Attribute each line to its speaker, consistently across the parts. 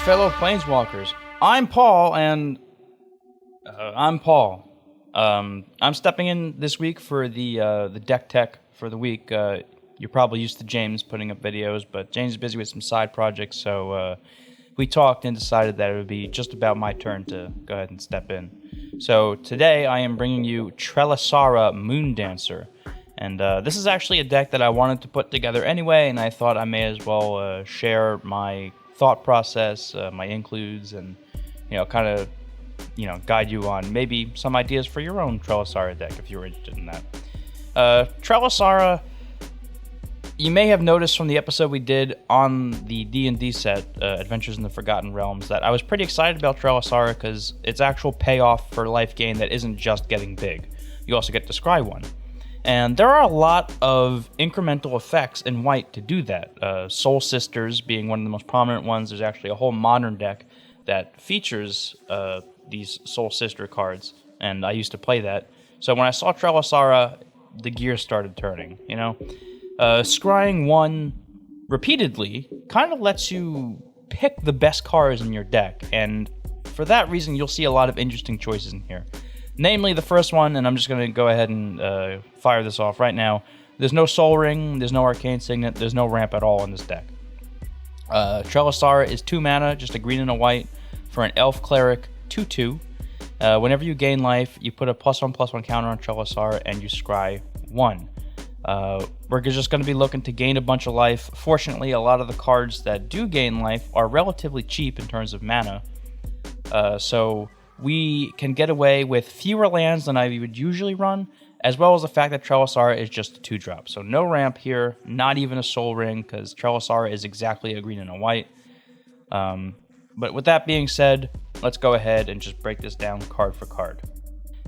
Speaker 1: fellow Planeswalkers. I'm Paul, and I'm Paul. I'm stepping in this week for the deck tech for the week. You're probably used to James putting up videos, but James is busy with some side projects, so we talked and decided that it would be just about my turn to go ahead and step in. So today I am bringing you Trelasarra Moondancer. And this is actually a deck that I wanted to put together anyway, and I thought I may as well share my thought process, my includes, and kind of guide you on maybe some ideas for your own Trelasarra deck if you're interested in that. Trelasarra, you may have noticed from the episode we did on the D&D set, Adventures in the Forgotten Realms, that I was pretty excited about Trelasarra because it's actual payoff for life gain that isn't just getting big. You also get to scry one. And there are a lot of incremental effects in white to do that. Soul Sisters being one of the most prominent ones. There's actually a whole modern deck that features these Soul Sister cards, and I used to play that. So when I saw Trelasarra, the gears started turning, Scrying one repeatedly kind of lets you pick the best cards in your deck, and for that reason, you'll see a lot of interesting choices in here. Namely, the first one, and I'm just going to go ahead and fire this off right now. There's no Soul Ring, there's no Arcane Signet, there's no ramp at all in this deck. Trelasarra is 2 mana, just a green and a white, for an Elf Cleric 2/2. Whenever you gain life, you put a +1/+1 counter on Trelasarra, and you scry 1. We're just going to be looking to gain a bunch of life. Fortunately, a lot of the cards that do gain life are relatively cheap in terms of mana. So we can get away with fewer lands than I would usually run, as well as the fact that Trelasarra is just a 2-drop. So no ramp here, not even a Soul Ring, because Trelasarra is exactly a green and a white. But with that being said, let's go ahead and just break this down card for card.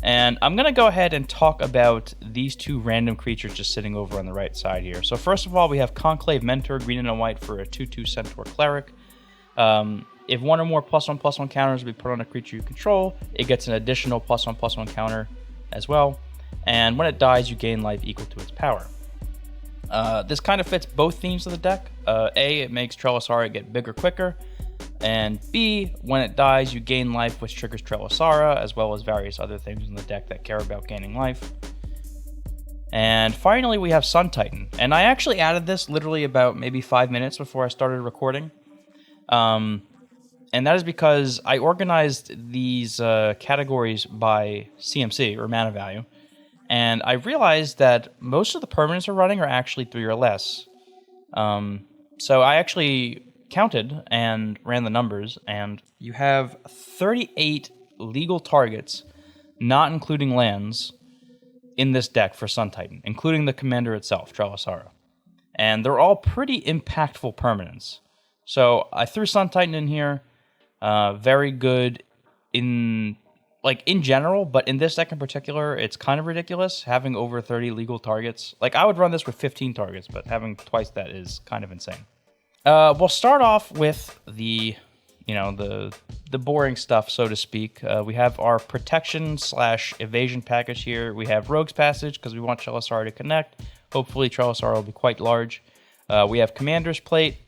Speaker 1: And I'm going to go ahead and talk about these 2 random creatures just sitting over on the right side here. So first of all, we have Conclave Mentor, green and a white for a 2/2 Centaur Cleric. If one or more +1/+1 counters be put on a creature you control, it gets an additional +1/+1 counter as well. And when it dies, you gain life equal to its power. This kind of fits both themes of the deck. A, it makes Trelasarra get bigger quicker. And B, when it dies, you gain life, which triggers Trelasarra, as well as various other things in the deck that care about gaining life. And finally, we have Sun Titan. And I actually added this literally about maybe 5 minutes before I started recording. And that is because I organized these categories by CMC, or mana value, and I realized that most of the permanents we're running are actually 3 or less. So I actually counted and ran the numbers, and you have 38 legal targets, not including lands, in this deck for Sun Titan, including the commander itself, Trelasarra. And they're all pretty impactful permanents. So I threw Sun Titan in here. Very good in general, but in this deck in particular, it's kind of ridiculous having over 30 legal targets. I would run this with 15 targets, but having twice that is kind of insane. We'll start off with the boring stuff, so to speak. We have our protection/evasion package here. We have Rogue's Passage because we want Trelasarra to connect. Hopefully Trelasarra will be quite large. We have Commander's Plate.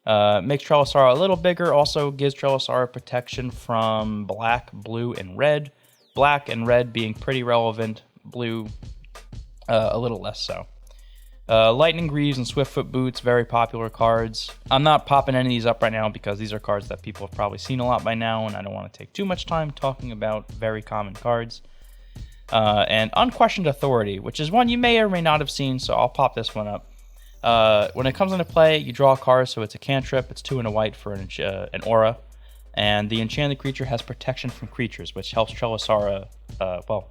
Speaker 1: Makes Trelasarra a little bigger, also gives Trelasarra protection from black, blue, and red. Black and red being pretty relevant, blue a little less so. Lightning Greaves and Swiftfoot Boots, very popular cards. I'm not popping any of these up right now because these are cards that people have probably seen a lot by now, and I don't want to take too much time talking about very common cards. And Unquestioned Authority, which is one you may or may not have seen, so I'll pop this one up. When it comes into play, you draw a card, so it's a cantrip. It's 2 and a white for an aura. And the enchanted creature has protection from creatures, which helps Trelasarra,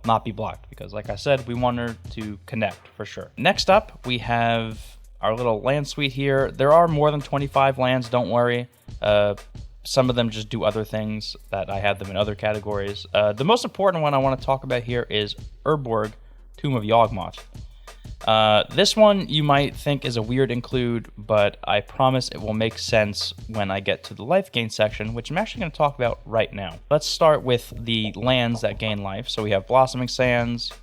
Speaker 1: not be blocked. Because, like I said, we want her to connect, for sure. Next up, we have our little land suite here. There are more than 25 lands, don't worry. Some of them just do other things that I have them in other categories. The most important one I want to talk about here is Urborg, Tomb of Yawgmoth. This one you might think is a weird include, but I promise it will make sense when I get to the life gain section, which I'm actually going to talk about right now. Let's start with the lands that gain life. So we have Blossoming Sands,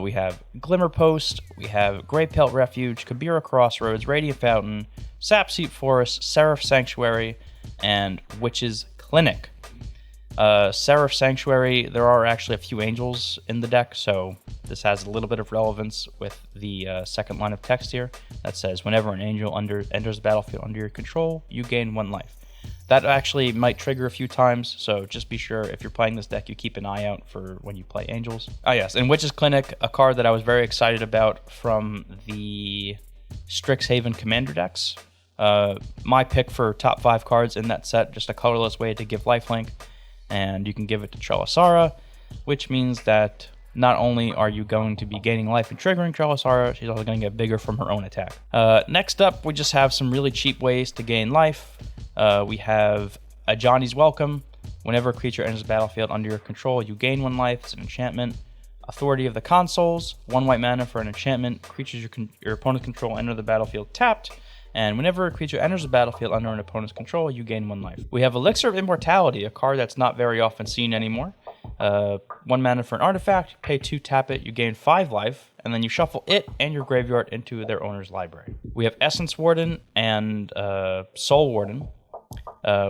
Speaker 1: we have Glimmer Post, we have Grey Pelt Refuge, Kabira Crossroads, Radiant Fountain, Sapseat Forest, Seraph Sanctuary, and Witch's Clinic. Seraph Sanctuary, there are actually a few angels in the deck, so this has a little bit of relevance with the second line of text here that says, whenever an angel enters the battlefield under your control, you gain 1 life. That actually might trigger a few times, so just be sure if you're playing this deck, you keep an eye out for when you play angels. Ah yes, and Witch's Clinic, a card that I was very excited about from the Strixhaven Commander decks. My pick for top 5 cards in that set, just a colorless way to give lifelink, and you can give it to Trelasarra, which means that not only are you going to be gaining life and triggering Trelasarra, she's also going to get bigger from her own attack. Next up, we just have some really cheap ways to gain life. We have a Johnny's Welcome. Whenever a creature enters the battlefield under your control, you gain 1 life. It's an enchantment. Authority of the Consoles, 1 white mana for an enchantment. Creatures your opponent's control enter the battlefield tapped. And whenever a creature enters the battlefield under an opponent's control, you gain 1 life. We have Elixir of Immortality, a card that's not very often seen anymore. 1 mana for an artifact, pay 2, tap it, you gain 5 life, and then you shuffle it and your graveyard into their owner's library. We have Essence Warden and Soul Warden,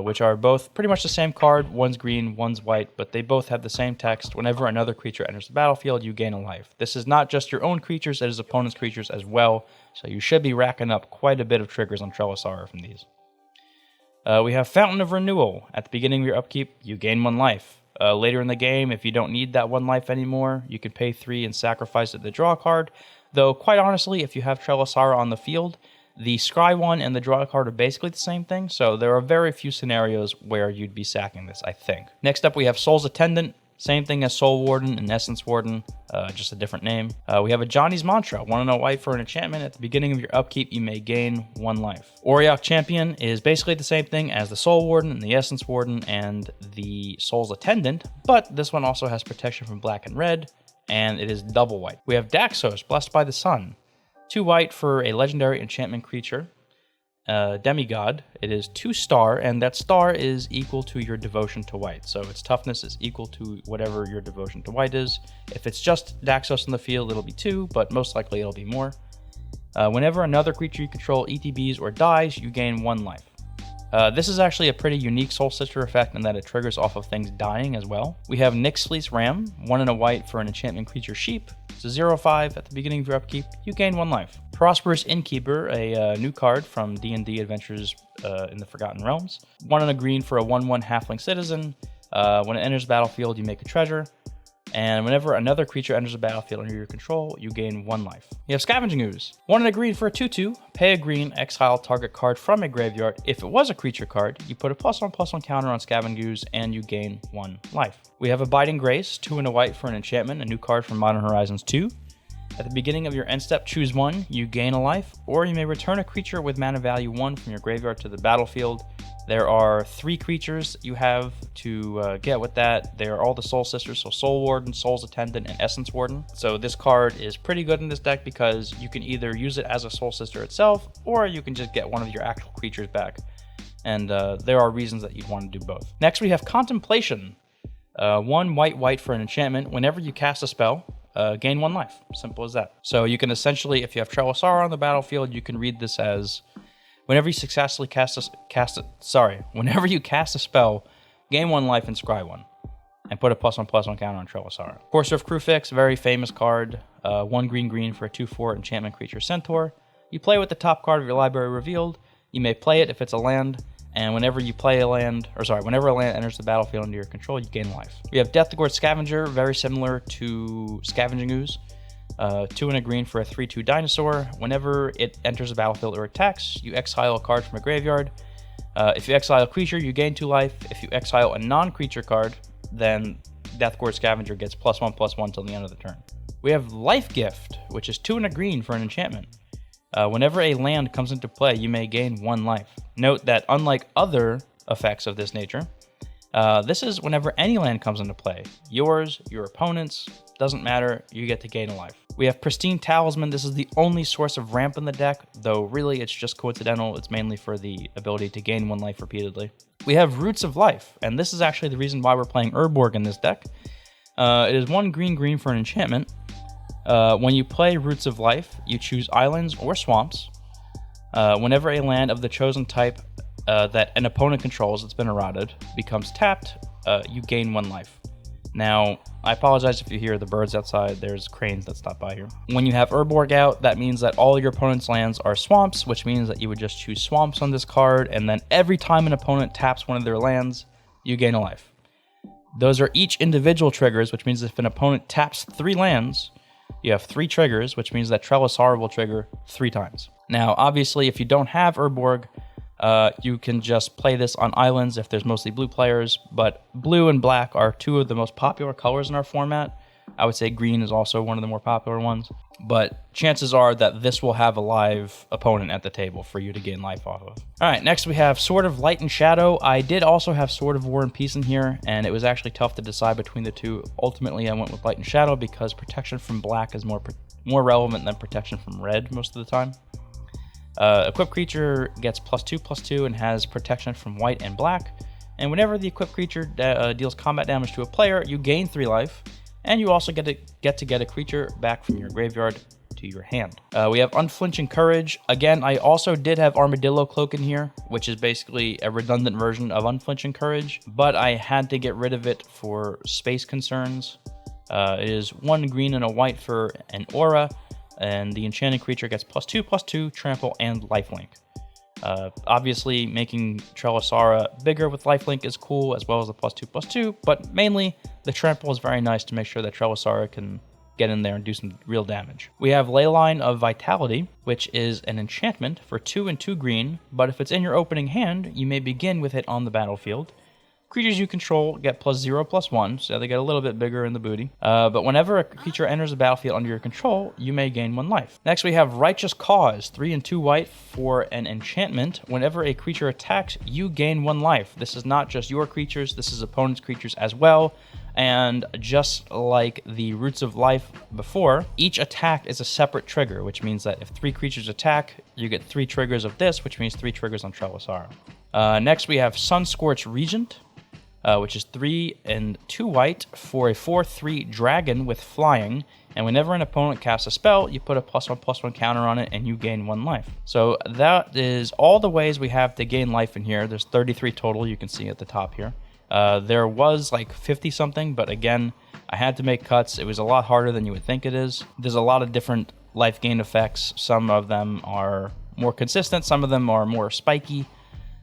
Speaker 1: which are both pretty much the same card. One's green, one's white, but they both have the same text. Whenever another creature enters the battlefield, you gain a life. This is not just your own creatures, it is opponent's creatures as well, so you should be racking up quite a bit of triggers on Trelasarra from these. We have Fountain of Renewal. At the beginning of your upkeep, you gain 1 life. Later in the game, if you don't need that 1 life anymore, you can pay 3 and sacrifice it to draw a card. Though, quite honestly, if you have Trelasarra on the field, the scry one and the draw card are basically the same thing, so there are very few scenarios where you'd be sacking this, I think. Next up, we have Soul's Attendant. Same thing as Soul Warden and Essence Warden, just a different name. We have a Johnny's Mantra. 1 and a white for an enchantment. At the beginning of your upkeep, you may gain 1 life. Auriok Champion is basically the same thing as the Soul Warden and the Essence Warden and the Soul's Attendant, but this one also has protection from black and red, and it is double white. We have Daxos, Blessed by the Sun. 2 white for a legendary enchantment creature. Demigod. It is 2 star, and that star is equal to your devotion to white. So its toughness is equal to whatever your devotion to white is. If it's just Daxos in the field, it'll be 2, but most likely it'll be more. Whenever another creature you control ETBs or dies, you gain 1 life. This is actually a pretty unique Soul Sister effect in that it triggers off of things dying as well. We have Nyx Fleece Ram, 1 and a white for an enchantment creature Sheep. It's a 0/5. At the beginning of your upkeep, you gain 1 life. Prosperous Innkeeper, a new card from D&D Adventures in the Forgotten Realms. 1 and a green for a 1/1 halfling citizen. When it enters the battlefield, you make a treasure. And whenever another creature enters the battlefield under your control, you gain 1 life. You have Scavenging Ooze. 1 and a green for a 2/2. Pay a green, exile target card from a graveyard. If it was a creature card, you put a +1/+1 counter on Scavenging Ooze, and you gain 1 life. We have Abiding Grace. 2 and a white for an enchantment, a new card from Modern Horizons 2. At the beginning of your end step, choose 1, you gain a life, or you may return a creature with mana value 1 from your graveyard to the battlefield. There are 3 creatures you have to get with that. They are all the Soul Sisters, so Soul Warden, Soul's Attendant, and Essence Warden. So this card is pretty good in this deck because you can either use it as a Soul Sister itself, or you can just get one of your actual creatures back. And there are reasons that you'd want to do both. Next, we have Contemplation. 1 white for an enchantment. Whenever you cast a spell, gain 1 life. Simple as that. So you can essentially, if you have Trelasarra on the battlefield, you can read this as whenever you successfully whenever you cast a spell, gain 1 life and scry 1, and put a +1/+1 counter on Trelasarra. Courser of Crufix, very famous card. 1 green for a 2/4 enchantment creature Centaur. You play with the top card of your library revealed. You may play it if it's a land, and whenever a land enters the battlefield under your control, you gain life. We have Deathgord Scavenger, very similar to Scavenging Ooze. 2 and a green for a 3/2 dinosaur. Whenever it enters the battlefield or attacks, you exile a card from a graveyard. If you exile a creature, you gain 2 life. If you exile a non-creature card, then Deathgord Scavenger gets +1/+1 till the end of the turn. We have Life Gift, which is 2 and a green for an enchantment. Whenever a land comes into play, you may gain 1 life. Note that unlike other effects of this nature, this is whenever any land comes into play. Yours, your opponent's, doesn't matter, you get to gain a life. We have Pristine Talisman. This is the only source of ramp in the deck, though really it's just coincidental. It's mainly for the ability to gain 1 life repeatedly. We have Roots of Life, and this is actually the reason why we're playing Urborg in this deck. It is 1 green for an enchantment. When you play Roots of Life, you choose islands or swamps. Whenever a land of the chosen type that an opponent controls that's been eroded becomes tapped, you gain 1 life. Now, I apologize if you hear the birds outside. There's cranes that stop by here. When you have Urborg out, that means that all your opponent's lands are swamps, which means that you would just choose swamps on this card, and then every time an opponent taps one of their lands, you gain a life. Those are each individual triggers, which means if an opponent taps 3 lands, you have 3 triggers, which means that Trelasarra will trigger 3 times. Now, obviously, if you don't have Urborg, you can just play this on islands if there's mostly blue players, but blue and black are 2 of the most popular colors in our format. I would say green is also one of the more popular ones, but chances are that this will have a live opponent at the table for you to gain life off of. All right, next we have Sword of Light and Shadow. I did also have Sword of War and Peace in here, and it was actually tough to decide between the 2. Ultimately, I went with Light and Shadow because protection from black is more relevant than protection from red most of the time. Equipped creature gets +2/+2 and has protection from white and black. And whenever the equipped creature deals combat damage to a player, you gain 3 life, and you also get to get a creature back from your graveyard to your hand. We have Unflinching Courage. Again, I also did have Armadillo Cloak in here, which is basically a redundant version of Unflinching Courage, but I had to get rid of it for space concerns. It is 1 green and a white for an aura, and the enchanted creature gets +2/+2, trample, and lifelink. Obviously, making Trelasarra bigger with lifelink is cool, as well as the +2/+2, but mainly the trample is very nice to make sure that Trelasarra can get in there and do some real damage. We have Leyline of Vitality, which is an enchantment for 2 and 2 green, but if it's in your opening hand, you may begin with it on the battlefield. Creatures you control get +0/+1, so they get a little bit bigger in the booty. But whenever a creature enters the battlefield under your control, you may gain 1 life. Next, we have Righteous Cause, 3 and 2 white for an enchantment. Whenever a creature attacks, you gain 1 life. This is not just your creatures, this is opponent's creatures as well. And just like the Roots of Life before, each attack is a separate trigger, which means that if 3 creatures attack, you get 3 triggers of this, which means 3 triggers on Trelasarra. Next, we have Sunscorched Regent, which is 3 and 2 white for a 4/3 dragon with flying, and whenever an opponent casts a spell, you put a +1/+1 counter on it, and you gain 1 life. So that is all the ways we have to gain life in here. There's 33 total, you can see at the top here. There was like 50-something, but again, I had to make cuts. It was a lot harder than you would think it is. There's a lot of different life gain effects. Some of them are more consistent, some of them are more spiky.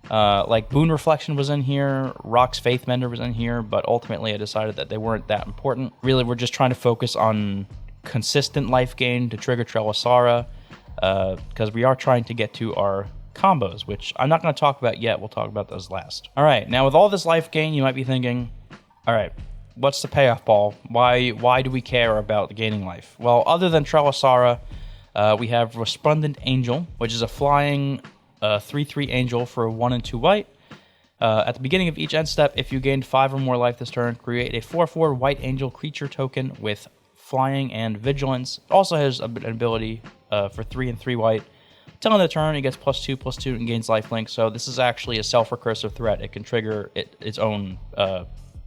Speaker 1: Like Boon Reflection was in here, Rock's Faith Mender was in here, but ultimately I decided that they weren't that important. Really, we're just trying to focus on consistent life gain to trigger Trelasarra, because we are trying to get to our combos, which I'm not going to talk about yet. We'll talk about those last. All right, now with all this life gain, you might be thinking, all right, what's the payoff, Paul? Why do we care about gaining life? Well, other than Trelasarra, we have Resplendent Angel, which is a flying 3/3 angel for 1 and 2 white. At the beginning of each end step, if you gained 5 or more life this turn, create a 4/4 white angel creature token with flying and vigilance. It also has an ability for 3 and 3 white. Till end of the turn, it gets +2/+2 and gains lifelink. So this is actually a self-recursive threat. It can trigger its own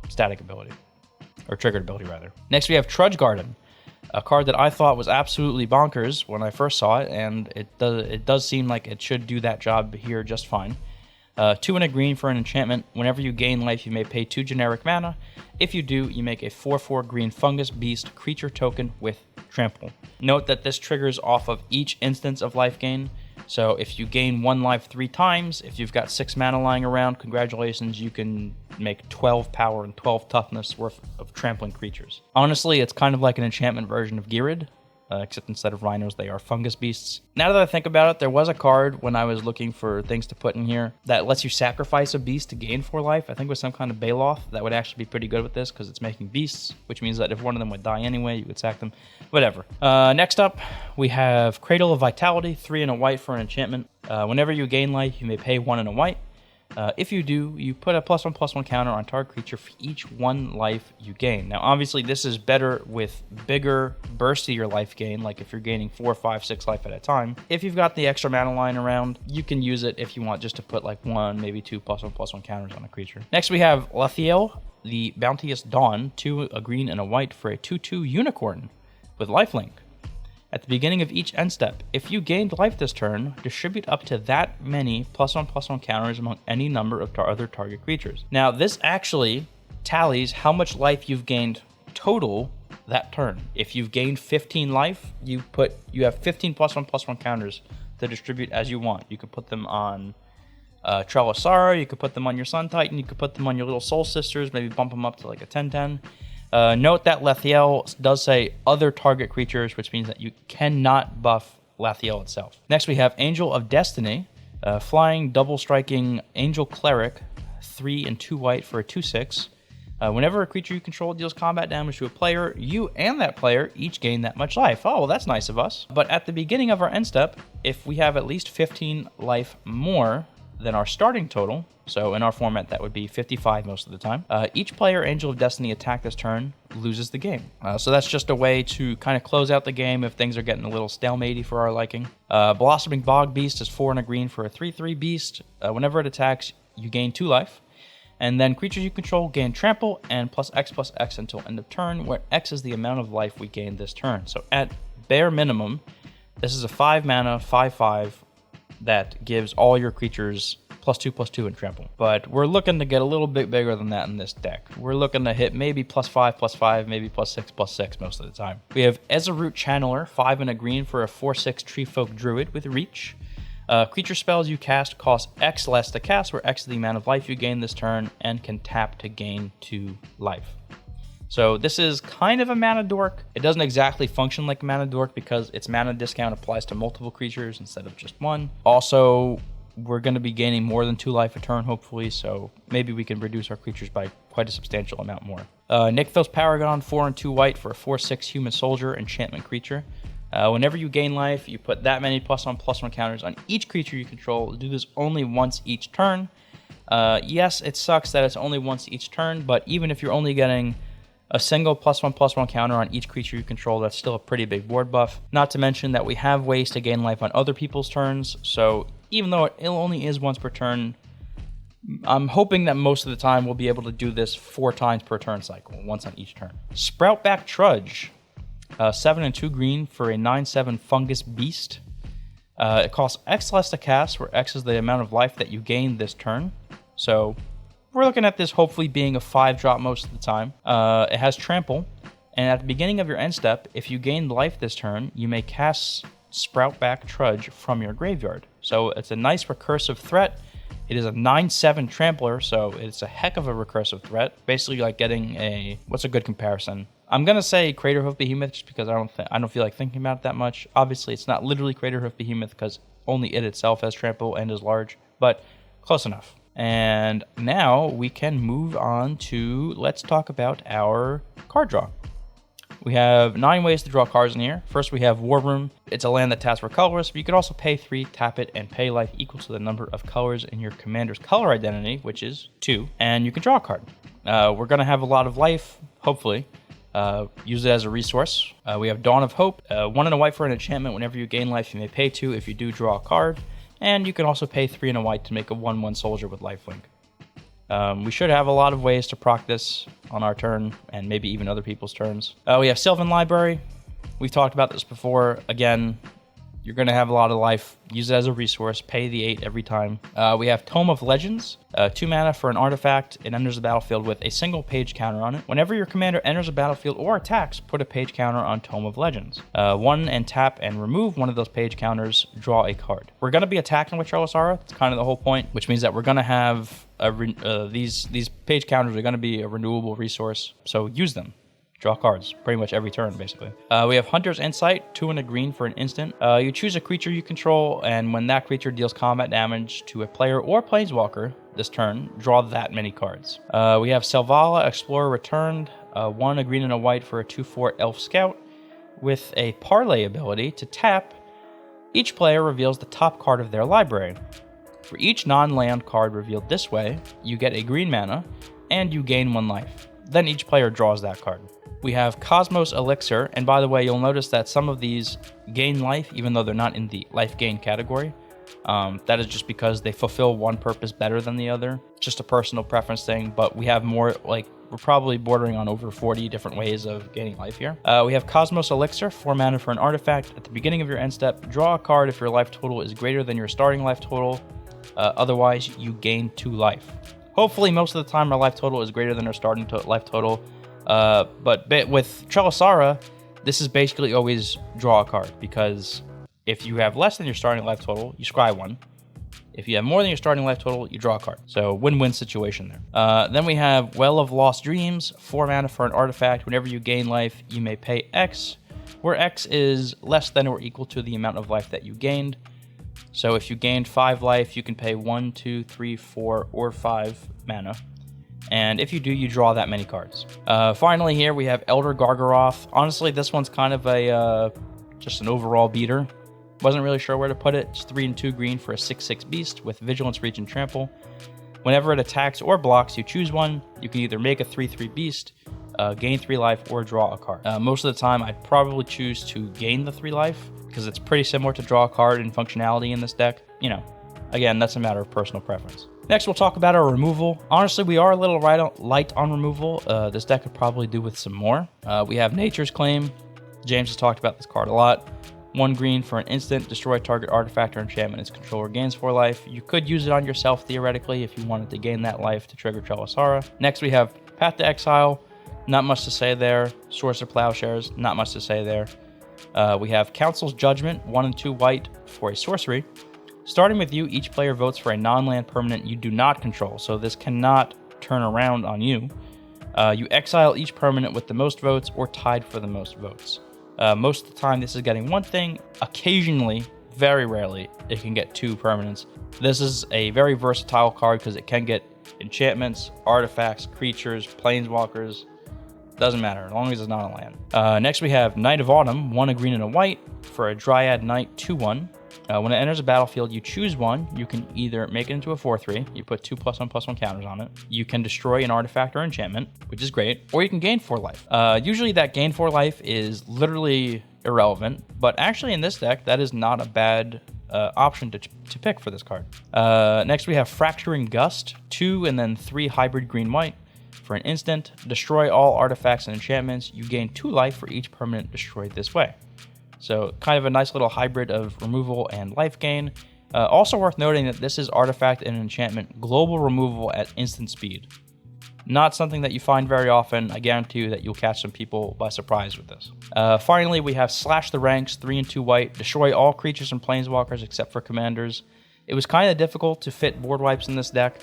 Speaker 1: static ability, or triggered ability rather. Next, we have Trudge Garden, a card that I thought was absolutely bonkers when I first saw it, and it does seem like it should do that job here just fine. 2 and a green for an enchantment. Whenever you gain life, you may pay 2 generic mana. If you do, you make a 4/4 green fungus beast creature token with trample. Note that this triggers off of each instance of life gain. So if you gain 1 life 3 times, if you've got 6 mana lying around, congratulations, you can make 12 power and 12 toughness worth of trampling creatures. Honestly, it's kind of like an enchantment version of Girid, except instead of rhinos, they are fungus beasts. Now that I think about it, there was a card when I was looking for things to put in here that lets you sacrifice a beast to gain 4 life. I think it was some kind of Baloth that would actually be pretty good with this because it's making beasts, which means that if one of them would die anyway, you would sack them. Whatever. Next up, we have Cradle of Vitality, 3 and a white for an enchantment. Whenever you gain life, you may pay 1 and a white. If you do, you put a +1/+1 counter on target creature for each 1 life you gain. Now, obviously, this is better with bigger, burstier life gain, like if you're gaining 4, 5, 6 life at a time. If you've got the extra mana line around, you can use it if you want just to put like 1, maybe 2 +1/+1 counters on a creature. Next, we have Lethiel, the Bounteous Dawn, 2 a green and a white for a 2/2 unicorn with lifelink. At the beginning of each end step, if you gained life this turn, distribute up to that many +1/+1 counters among any number of other target creatures. Now, this actually tallies how much life you've gained total that turn. If you've gained 15 life, you have 15 +1/+1 counters to distribute as you want. You could put them on Trelasarra, you could put them on your Sun Titan, you could put them on your little Soul Sisters, maybe bump them up to like a 10/10. Note that Lathiel does say other target creatures, which means that you cannot buff Lathiel itself. Next, we have Angel of Destiny, flying, double striking Angel Cleric, 3 and 2 white for a 2/6. Whenever a creature you control deals combat damage to a player, you and that player each gain that much life. Oh, well, that's nice of us. But at the beginning of our end step, if we have at least 15 life more than our starting total, so in our format that would be 55 most of the time, each player Angel of Destiny attack this turn loses the game. So that's just a way to kind of close out the game if things are getting a little stalematey for our liking. Blossoming Bog Beast is 4 and a green for a 3/3 beast. Whenever it attacks, you gain 2 life. And then creatures you control gain trample and +X until end of turn, where X is the amount of life we gain this turn. So at bare minimum, this is a 5 mana, 5/5 that gives all your creatures +2/+2 in trample. But we're looking to get a little bit bigger than that in this deck. We're looking to hit maybe +5/+5, maybe +6/+6 most of the time. We have Ezerut Channeler, 5 and a green for a 4/6 Treefolk Druid with Reach. Creature spells you cast cost X less to cast, where X is the amount of life you gain this turn, and can tap to gain 2 life. So this is kind of a mana dork. It doesn't exactly function like a mana dork because its mana discount applies to multiple creatures instead of just one. Also, we're going to be gaining more than 2 life a turn, hopefully, so maybe we can reduce our creatures by quite a substantial amount more. Nykthos Paragon, 4 and 2 white for a 4/6 Human Soldier enchantment creature. Whenever you gain life, you put that many +1/+1 counters on each creature you control. Do this only once each turn. Yes, it sucks that it's only once each turn, but even if you're only getting a single +1/+1 counter on each creature you control, that's still a pretty big board buff. Not to mention that we have ways to gain life on other people's turns, so even though it only is once per turn, I'm hoping that most of the time we'll be able to do this 4 times per turn cycle, once on each turn. Sproutback Trudge, 7 and 2 green for a 9/7 Fungus Beast. It costs X less to cast, where X is the amount of life that you gain this turn. So we're looking at this hopefully being a 5-drop most of the time. It has Trample, and at the beginning of your end step, if you gain life this turn, you may cast Sproutback Trudge from your graveyard. So it's a nice recursive threat. It is a 9/7 trampler, so it's a heck of a recursive threat. Basically like getting a, what's a good comparison? I'm gonna say Craterhoof Behemoth just because I don't feel like thinking about it that much. Obviously, it's not literally Craterhoof Behemoth because only it itself has trample and is large, but close enough. And now we can move on to, let's talk about our card draw. We have 9 ways to draw cards in here. First, we have War Room. It's a land that taps for colorless, but you can also pay 3, tap it, and pay life equal to the number of colors in your commander's color identity, which is 2, and you can draw a card. We're going to have a lot of life, hopefully. Use it as a resource. We have Dawn of Hope. 1 and a white for an enchantment. Whenever you gain life, you may pay 2 if you do draw a card. And you can also pay 3 and a white to make a 1/1 soldier with lifelink. We should have a lot of ways to proc this on our turn, and maybe even other people's turns. We have Sylvan Library. We've talked about this before. Again, you're going to have a lot of life. Use it as a resource. Pay the 8 every time. We have Tome of Legends. 2 mana for an artifact. It enters the battlefield with a single page counter on it. Whenever your commander enters a battlefield or attacks, put a page counter on Tome of Legends. 1 and tap and remove one of those page counters. Draw a card. We're going to be attacking with Trelasarra. That's kind of the whole point, which means that we're going to have these page counters are going to be a renewable resource, so use them. Draw cards pretty much every turn, basically. We have Hunter's Insight, 2 and a green for an instant. You choose a creature you control, and when that creature deals combat damage to a player or planeswalker this turn, draw that many cards. We have Selvala, Explorer Returned, 1 a green and a white for a 2/4 Elf Scout with a parlay ability to tap. Each player reveals the top card of their library. For each non-land card revealed this way, you get a green mana, and you gain 1 life. Then each player draws that card. We have Cosmos Elixir, and by the way, you'll notice that some of these gain life, even though they're not in the life gain category. That is just because they fulfill one purpose better than the other. Just a personal preference thing, but we have more, like, we're probably bordering on over 40 different ways of gaining life here. We have Cosmos Elixir, 4 mana for an artifact. At the beginning of your end step, draw a card if your life total is greater than your starting life total. Otherwise, you gain 2 life. Hopefully, most of the time, our life total is greater than our starting life total. But with Trelasarra, this is basically always draw a card, because if you have less than your starting life total, you scry 1. If you have more than your starting life total, you draw a card. So win-win situation there. Then we have Well of Lost Dreams, 4 mana for an artifact. Whenever you gain life, you may pay X, where X is less than or equal to the amount of life that you gained. So if you gained 5 life, you can pay 1, 2, 3, 4, or 5 mana. And if you do, you draw that many cards. Finally here, we have Elder Gargaroth. Honestly, this one's kind of a just an overall beater. Wasn't really sure where to put it. It's 3 and 2 green for a 6/6 beast with Vigilance, Reach, and Trample. Whenever it attacks or blocks, you choose one. You can either make a 3/3 beast, gain 3 life, or draw a card. Most of the time, I'd probably choose to gain the 3 life, because it's pretty similar to draw a card in functionality in this deck. You know, again, that's a matter of personal preference. Next, we'll talk about our removal. Honestly, we are a little light on removal. This deck could probably do with some more. We have Nature's Claim. James has talked about this card a lot. 1 green for an instant, destroy target artifact or enchantment its controller gains 4 life. You could use it on yourself theoretically if you wanted to gain that life to trigger Trelasarra. Next, we have Path to Exile. Not much to say there. Source of Plowshares. Not much to say there. We have Council's Judgment, 1 and 2 white for a sorcery. Starting with you, each player votes for a non-land permanent you do not control, so this cannot turn around on you. You exile each permanent with the most votes or tied for the most votes. Most of the time, this is getting 1 thing. Occasionally, very rarely, it can get 2 permanents. This is a very versatile card because it can get enchantments, artifacts, creatures, planeswalkers. Doesn't matter, as long as it's not a land. Next, we have Knight of Autumn, 1 a green and a white for a Dryad Knight 2/1. When it enters a battlefield, you choose one. You can either make it into a 4/3, you put 2 +1/+1 counters on it. You can destroy an artifact or enchantment, which is great, or you can gain 4 life. Usually that gain 4 life is literally irrelevant, but actually in this deck, that is not a bad option to pick for this card. Next, we have Fracturing Gust, 2 and then 3 hybrid green-white. For an instant, destroy all artifacts and enchantments. You gain 2 life for each permanent destroyed this way. So kind of a nice little hybrid of removal and life gain. Also worth noting that this is artifact and enchantment global removal at instant speed. Not something that you find very often. I guarantee you that you'll catch some people by surprise with this. Finally, we have Slash the Ranks, 3 and 2 white. Destroy all creatures and planeswalkers except for commanders. It was kind of difficult to fit board wipes in this deck.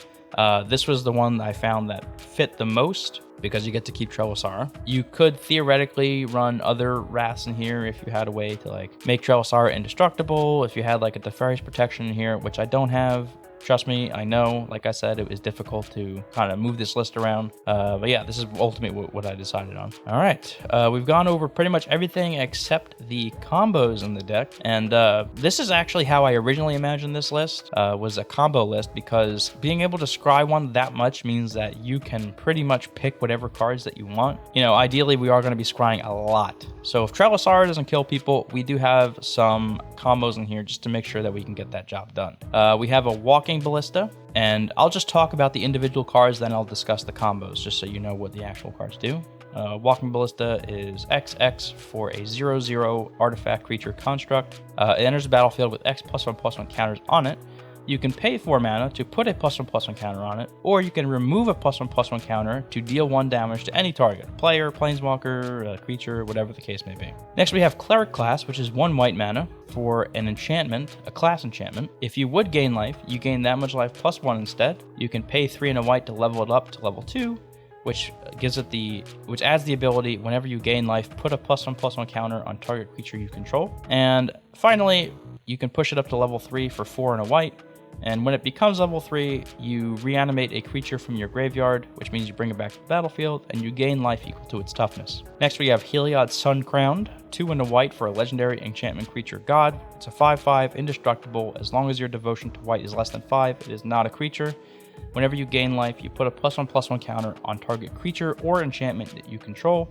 Speaker 1: This was the one that I found that fit the most because you get to keep Trelasarra. You could theoretically run other wraths in here if you had a way to like make Trelasarra indestructible, if you had like a Teferi's Protection in here, which I don't have. Trust me, I know, like I said, it was difficult to kind of move this list around. But yeah, this is ultimately what I decided on. All right, we've gone over pretty much everything except the combos in the deck. And this is actually how I originally imagined this list, was a combo list, because being able to scry one that much means that you can pretty much pick whatever cards that you want. You know, ideally, we are going to be scrying a lot. So if Trelasarra doesn't kill people, we do have some combos in here just to make sure that we can get that job done. We have a Walking Ballista, and I'll just talk about the individual cards, then I'll discuss the combos, just so you know what the actual cards do. Walking Ballista is XX for a 0/0 artifact creature construct. It enters the battlefield with X +1/+1 counters on it. You can pay 4 mana to put a +1/+1 counter on it, or you can remove a +1/+1 counter to deal 1 damage to any target, player, planeswalker, creature, whatever the case may be. Next, we have Cleric class, which is 1 white mana for an enchantment, a class enchantment. If you would gain life, you gain that much life +1 instead. You can pay 3 and a white to level it up to level 2, which adds the ability, whenever you gain life, put a +1/+1 counter on target creature you control. And finally, you can push it up to level 3 for 4 and a white. And when it becomes level 3, you reanimate a creature from your graveyard, which means you bring it back to the battlefield, and you gain life equal to its toughness. Next, we have Heliod Suncrowned, 2 and a white for a legendary enchantment creature god. It's a 5/5, indestructible. As long as your devotion to white is less than 5, it is not a creature. Whenever you gain life, you put a +1/+1 counter on target creature or enchantment that you control,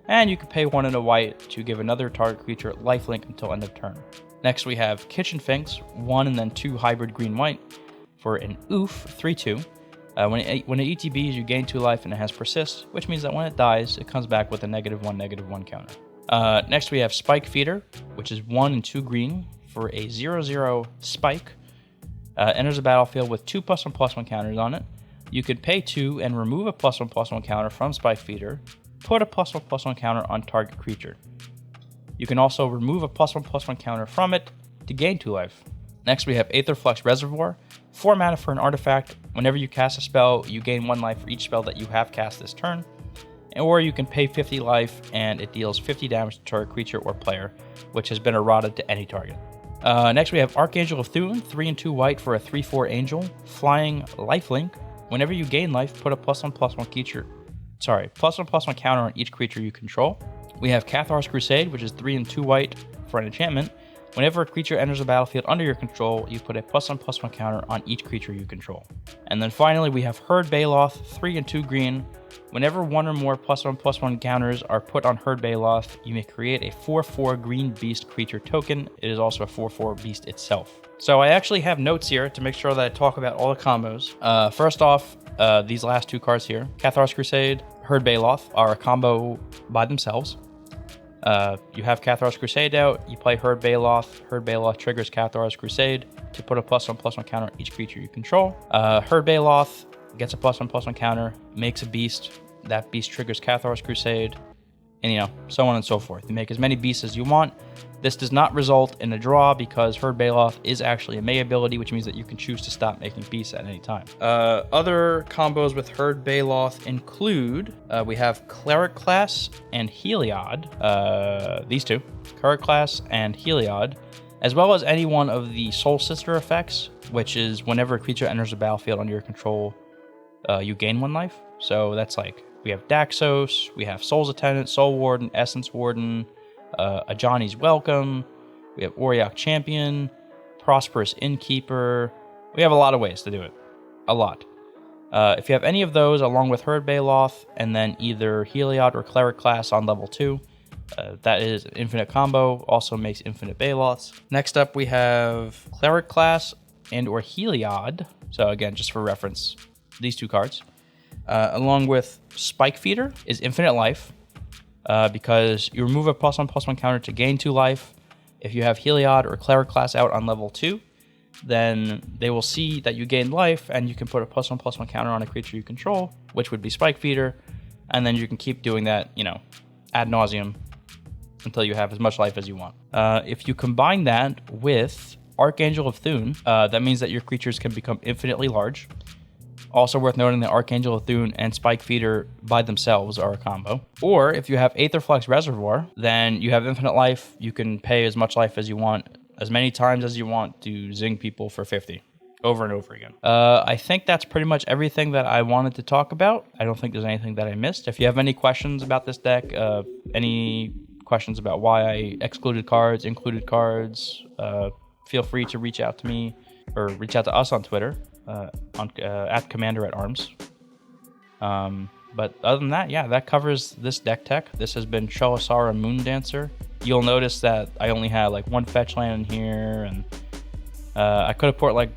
Speaker 1: and you can pay 1 and a white to give another target creature lifelink until end of turn. Next we have Kitchen Finks, 1 and then 2 hybrid green-white for an oof 3/2. When it ETBs, you gain 2 life and it has persist, which means that when it dies, it comes back with a -1/-1 counter. Next we have Spike Feeder, which is 1 and 2 green for a 0/0 spike. Enters the battlefield with 2 +1/+1 counters on it. You could pay 2 and remove a +1/+1 counter from Spike Feeder, put a +1/+1 counter on target creature. You can also remove a +1/+1 counter from it to gain 2 life. Next we have Aetherflux Reservoir, 4 mana for an artifact. Whenever you cast a spell, you gain 1 life for each spell that you have cast this turn. Or you can pay 50 life and it deals 50 damage to target creature or player, which has been eroded to any target. Next we have Archangel of Thune, 3 and 2 white for a 3/4 angel, flying lifelink. Whenever you gain life, put a +1/+1 +1/+1 counter on each creature you control. We have Cathar's Crusade, which is 3 and 2 white for an enchantment. Whenever a creature enters the battlefield under your control, you put a +1/+1 counter on each creature you control. And then finally, we have Herd Baloth, 3 and 2 green. Whenever 1 or more +1/+1 counters are put on Herd Baloth, you may create a 4/4 green beast creature token. It is also a 4/4 beast itself. So I actually have notes here to make sure that I talk about all the combos. First off, these last 2 cards here, Cathar's Crusade, Herd Baloth, are a combo by themselves. You have Cathar's Crusade out, you play Herd Baloth triggers Cathar's Crusade to put a +1/+1 counter on each creature you control. Herd Baloth gets a +1/+1 counter, makes a beast, that beast triggers Cathar's Crusade, and so on and so forth. You make as many beasts as you want. This does not result in a draw because Herd Baloth is actually a May ability, which means that you can choose to stop making beasts at any time. Other combos with Herd Baloth include, we have Cleric Class and Heliod, these 2, Cleric Class and Heliod, as well as any one of the Soul Sister effects, which is whenever a creature enters the battlefield under your control, you gain 1 life. So that's like, we have Daxos, we have Soul's Attendant, Soul Warden, Essence Warden, a Johnny's Welcome, we have Auriok Champion, Prosperous Innkeeper. We have a lot of ways to do it. A lot. If you have any of those along with Herd Baloth and then either Heliod or Cleric Class on level 2, that is an infinite combo, also makes infinite Baloths. Next up we have Cleric Class and or Heliod. So again, just for reference, these 2 cards. Along with Spike Feeder is infinite life, because you remove a +1/+1 counter to gain 2 life. If you have Heliod or Cleric Class out on level 2, then they will see that you gain life and you can put a +1/+1 counter on a creature you control, which would be Spike Feeder, and then you can keep doing that, ad nauseum until you have as much life as you want. If you combine that with Archangel of Thune, that means that your creatures can become infinitely large. Also worth noting that Archangel of Thune and Spike Feeder by themselves are a combo. Or if you have Aetherflux Reservoir, then you have infinite life. You can pay as much life as you want, as many times as you want to zing people for 50 over and over again. I think that's pretty much everything that I wanted to talk about. I don't think there's anything that I missed. If you have any questions about this deck, any questions about why I excluded cards, included cards, feel free to reach out to me or reach out to us on Twitter. At commanderatarms. But other than that, yeah, that covers this deck tech. This has been Trelasarra Moondancer. You'll notice that I only had like 1 fetch land in here, and I could have put like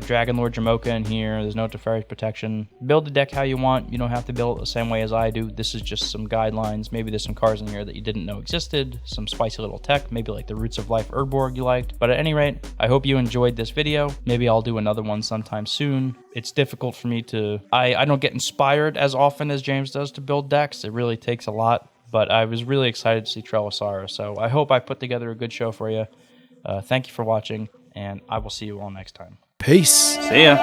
Speaker 1: Dragon Lord Jamoka in here. There's no Teferi's Protection. Build the deck how you want. You don't have to build it the same way as I do. This is just some guidelines. Maybe there's some cards in here that you didn't know existed. Some spicy little tech, maybe like the Roots of Life Urborg you liked. But at any rate, I hope you enjoyed this video. Maybe I'll do another one sometime soon. It's difficult for me to... I don't get inspired as often as James does to build decks. It really takes a lot. But I was really excited to see Trelasarra. So I hope I put together a good show for you. Thank you for watching, and I will see you all next time.
Speaker 2: Peace.
Speaker 1: See ya.